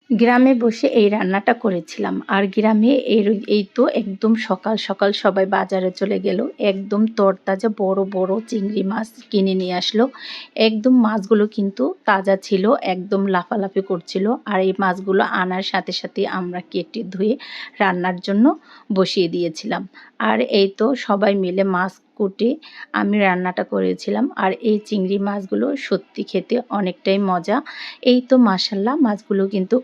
গ্রামে বসে এই রান্নাটা করেছিলাম। আর গ্রামে এই তো একদম সকাল সকাল সবাই বাজারে চলে গেল। একদম তরতাজা বড় বড় চিংড়ি মাছ কিনে নিয়ে আসলো। একদম মাছগুলো কিন্তু তাজা ছিল, একদম লাফালাফি করছিল। আর এই মাছগুলো আনার সাথে সাথে আমরা কেটে ধুয়ে রান্নার জন্য বসিয়ে দিয়েছিলাম। আর এই তো সবাই মিলে মাছ কুটে আমি রান্নাটা করেছিলাম। আর এই চিংড়ি মাছগুলো সত্যি খেতে অনেকটাই মজা। এই তো মাশাআল্লাহ মাছগুলো কিন্তু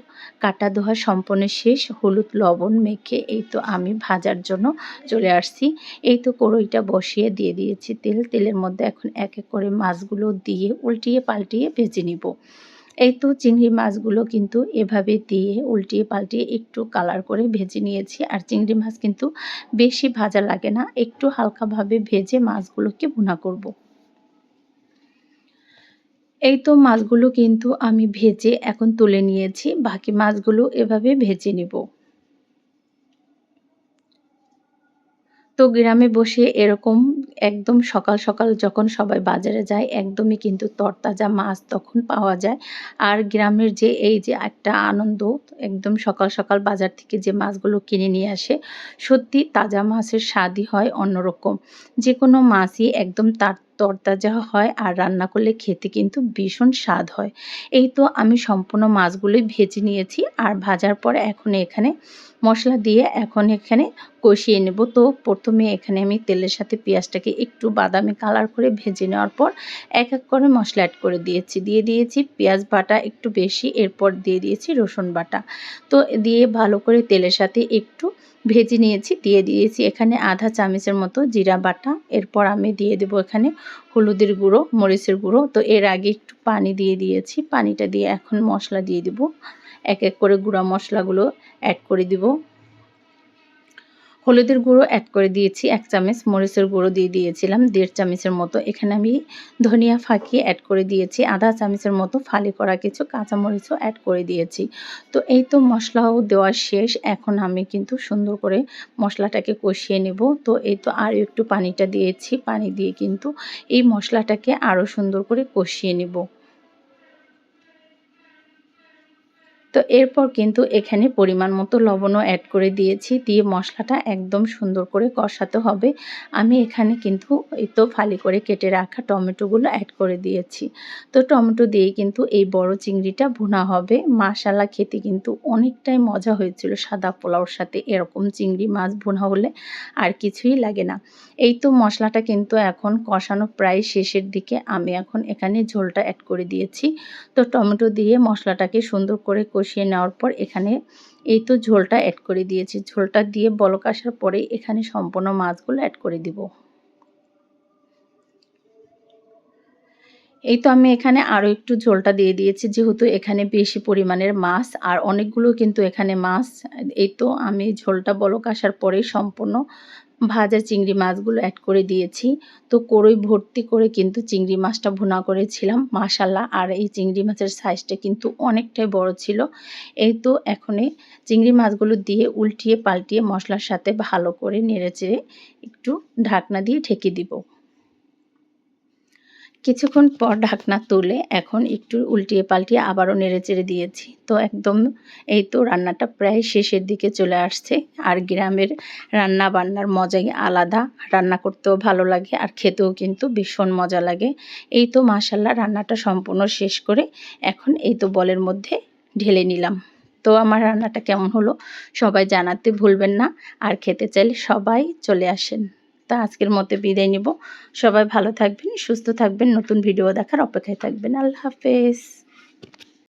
কাটা ধোয়া সম্পূর্ণ শেষ। হলুদ লবণ মেখে এই তো আমি ভাজার জন্য চলে আসছি। এই তো কড়াইটা বসিয়ে দিয়ে দিয়েছি তেল। তেলের মধ্যে এখন এক এক করে মাছগুলো দিয়ে উল্টিয়ে পাল্টিয়ে ভেজে নিব। এই তো চিংড়ি মাছগুলো কিন্তু এভাবে দিয়ে উল্টিয়ে পাল্টিয়ে একটু কালার করে ভেজে নিয়েছি। আর চিংড়ি মাছ কিন্তু বেশি ভাজা লাগে না, একটু হালকাভাবে ভেজে মাছগুলোকে ভুনা করব। এই তো মাছগুলো কিন্তু আমি ভেজে এখন তুলে নিয়েছি। বাকি মাছগুলো এভাবে ভেজে নিব। তো গ্রামে বসে এরকম একদম সকাল সকাল যখন সবাই বাজারে যায় একদমই কিন্তু তরতাজা মাছ তখন পাওয়া যায়। আর গ্রামের যে এই যে একটা আনন্দ, একদম সকাল সকাল বাজার থেকে যে মাছগুলো কিনে নিয়ে আসে, সত্যি তাজা মাছের স্বাদই হয় অন্যরকম। যে কোনো মাছই একদম তরতাজা হয় আর রান্না করলে খেতে কিন্তু ভীষণ স্বাদ হয়। এই তো আমি সম্পূর্ণ মাছগুলোই ভেজে নিয়েছি। আর ভাজার পর এখন এখানে মশলা দিয়ে এখন এখানে কষিয়ে নেব। তো প্রথমে এখানে আমি তেলের সাথে পেঁয়াজটাকে একটু বাদামি কালার করে ভেজে নেওয়ার পর এক এক করে মশলা অ্যাড করে দিয়েছি। দিয়ে দিয়েছি পেঁয়াজ বাটা একটু বেশি, এরপর দিয়ে দিয়েছি রসুন বাটা। তো দিয়ে ভালো করে তেলের সাথে একটু ভেজে নিয়েছি। দিয়ে দিয়েছি এখানে আধা চামচের মতো জিরা বাটা। এরপর আমি দিয়ে দেবো এখানে হলুদের গুঁড়ো, মরিচের গুঁড়ো। তো এর আগে একটু পানি দিয়ে দিয়েছি। পানিটা দিয়ে এখন মশলা দিয়ে দেবো। এক এক করে গুঁড়া মশলাগুলো অ্যাড করে দিব। হলুদের গুঁড়ো অ্যাড করে দিয়েছি 1 চামচ, মরিচের গুঁড়ো দিয়ে দিয়েছিলাম 1.5 চামচের মতো। এখানে আমি ধনিয়া ফাঁকি অ্যাড করে দিয়েছি আধা চামচের মতো, ফালি করা কিছু কাঁচামরিচও অ্যাড করে দিয়েছি। তো এই তো মশলাও দেওয়া শেষ। এখন আমি কিন্তু সুন্দর করে মশলাটাকে কষিয়ে নেব। তো এই তো আরও একটু পানিটা দিয়েছি। পানি দিয়ে কিন্তু এই মশলাটাকে আরও সুন্দর করে কষিয়ে নেব। তো এরপর কিন্তু এখানে পরিমাণ মতো লবণও অ্যাড করে দিয়েছি। দিয়ে মশলাটা একদম সুন্দর করে কষাতে হবে। আমি এখানে কিন্তু এই তো ফালি করে কেটে রাখা টমেটোগুলো অ্যাড করে দিয়েছি। তো টমেটো দিয়েই কিন্তু এই বড় চিংড়িটা ভুনা হবে। মাশাআল্লাহ খেতে কিন্তু অনেকটাই মজা হয়েছিল। সাদা পোলাওর সাথে এরকম চিংড়ি মাছ ভুনা হলে আর কিছুই লাগে না। এই তো মশলাটা কিন্তু এখন কষানো প্রায় শেষের দিকে। আমি এখন এখানে ঝোলটা অ্যাড করে দিয়েছি। তো টমেটো দিয়ে মশলাটাকে সুন্দর করে কষিয়ে নেওয়ার পর এখানে এই তো ঝোলটা অ্যাড করে দিয়েছি। ঝোলটা দিয়ে বলক আসার পরে এখানে সম্পূর্ণ মাছগুলো অ্যাড করে দিব। এই তো আমি এখানে আরও একটু ঝোলটা দিয়ে দিয়েছি, যেহেতু এখানে বেশি পরিমাণের মাছ আর অনেকগুলো কিন্তু এখানে মাছ। এই তো আমি ঝোলটা বলক আসার পরেই সম্পূর্ণ ভাজা চিংড়ি মাছগুলো অ্যাড করে দিয়েছি। তো কড়াই ভর্তি করে কিন্তু চিংড়ি মাছটা ভুনা করেছিলাম মাশাআল্লাহ। আর এই চিংড়ি মাছের সাইজটা কিন্তু অনেকটাই বড় ছিল। এই তো এখন এই চিংড়ি মাছগুলো দিয়ে উল্টিয়ে পাল্টিয়ে মশলার সাথে ভালো করে নেড়েচেড়ে একটু ঢাকনা দিয়ে ঢেকে দিব। কিছুক্ষণ পর ঢাকনা তুলে এখন একটু উল্টিয়ে পাল্টিয়ে আবারও নেড়েচেড়ে দিয়েছি। তো একদম এই তো রান্নাটা প্রায় শেষের দিকে চলে আসছে। আর গ্রামের রান্না বান্নার মজাই আলাদা। রান্না করতেও ভালো লাগে আর খেতেও কিন্তু ভীষণ মজা লাগে। এই তো মাশাআল্লাহ রান্নাটা সম্পূর্ণ শেষ করে এখন এই তো বলের মধ্যে ঢেলে নিলাম। তো আমার রান্নাটা কেমন হলো সবাই জানাতে ভুলবেন না। আর খেতে চাইলে সবাই চলে আসেন। তা আজকের মতো বিদায় নিব। সবাই ভালো থাকবেন, সুস্থ থাকবেন, নতুন ভিডিও দেখার অপেক্ষায় থাকবেন। আল্লাহ হাফেজ।